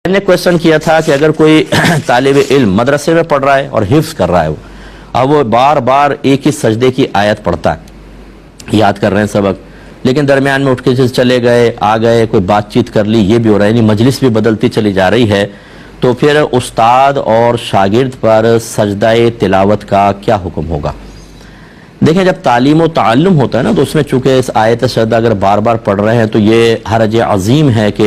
मैंने क्वेश्चन किया था कि अगर कोई तालिब इल्म मदरसे में पढ़ रहा है और हिफ्ज कर रहा है, अब वो बार बार एक ही सजदे की आयत पढ़ता है, याद कर रहे हैं सबक, लेकिन दरमियान में उठ के चले गए, आ गए, कोई बातचीत कर ली, ये भी हो रहा है, यानी मजलिस भी बदलती चली जा रही है, तो फिर उस्ताद और शागिर्द पर सजदाए तिलावत का क्या हुक्म होगा? देखें, जब तालीम व ताल्लुम होता है ना, तो उसमें चूंकि इस आयत सजदा अगर बार बार पढ़ रहे हैं तो ये हरज अजीम है कि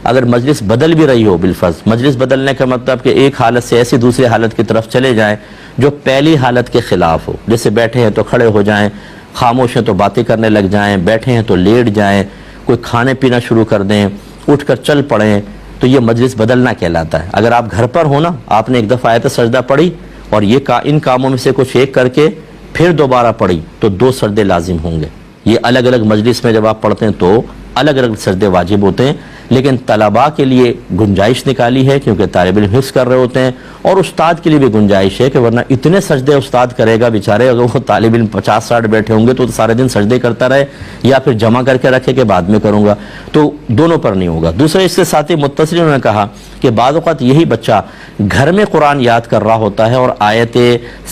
अगर मजलिस बदल भी रही हो, बिलफर्ज मजलिस बदलने का मतलब कि एक हालत से ऐसी दूसरी हालत की तरफ चले जाएं जो पहली हालत के खिलाफ हो, जैसे बैठे हैं तो खड़े हो जाएं, खामोश हैं तो बातें करने लग जाएं, बैठे हैं तो लेट जाएं, कोई खाने पीना शुरू कर दें, उठकर चल पड़ें, तो ये मजलिस बदलना कहलाता है। अगर आप घर पर हो ना, आपने एक दफ़ा आयत सजदा पढ़ी और ये इन कामों में से कुछ एक करके फिर दोबारा पढ़ी तो 2 सजदे लाजिम होंगे। ये अलग अलग मजलिस में जब आप पढ़ते हैं तो अलग अलग सजदे वाजिब होते हैं, लेकिन तलबा के लिए गुंजाइश निकाली है क्योंकि तालिब इल्म हिफ्ज़ कर रहे होते हैं, और उस्ताद के लिए भी गुंजाइश है कि वरना इतने सजदे उस्ताद करेगा बेचारे, अगर वो तालिब इल्म 50-60 बैठे होंगे तो सारे दिन सजदे करता रहे, या फिर जमा करके रखे कि बाद में करूँगा, तो दोनों पर नहीं होगा। दूसरे इसके साथ ही मुत्तसिल ने कहा कि बाद औक़ात यही बच्चा घर में कुरान याद कर रहा होता है और आयत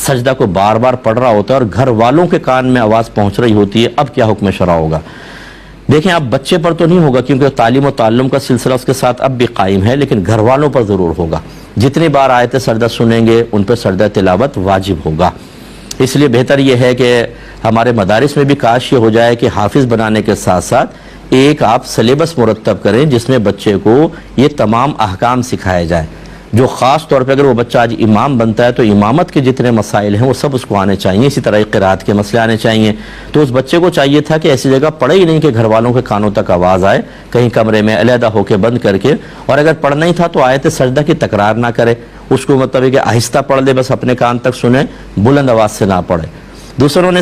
सजदा को बार बार पढ़ रहा होता है और घर वालों के कान में आवाज़ पहुँच रही होती है, अब क्या हुक्म शरअ होगा? देखें, अब बच्चे पर तो नहीं होगा क्योंकि तालीम और ताल्लुम का सिलसिला उसके साथ अब भी कायम है, लेकिन घर वालों पर ज़रूर होगा। जितनी बार आयत सजदा सुनेंगे उन पर सजदा तिलावत वाजिब होगा। इसलिए बेहतर यह है कि हमारे मदारिस में भी काश ये हो जाए कि हाफिज़ बनाने के साथ साथ एक आप सिलेबस मुरत्तब करें जिसमें बच्चे को ये तमाम अहकाम सिखाए जाए, जो ख़ास तौर पे अगर वो बच्चा आज इमाम बनता है तो इमामत के जितने मसाइल हैं वो सब उसको आने चाहिए, इसी तरह क़िराअत के मसले आने चाहिए। तो उस बच्चे को चाहिए था कि ऐसी जगह पढ़े ही नहीं कि घर वालों के कानों तक आवाज़ आए, कहीं कमरे में अलहदा होकर बंद करके, और अगर पढ़ना ही था तो आयत सजदा की तकरार ना करे, उसको मतलब कि आहिस्ता पढ़ ले, बस अपने कान तक सुने, बुलंद आवाज़ से ना पढ़े। दूसरों ने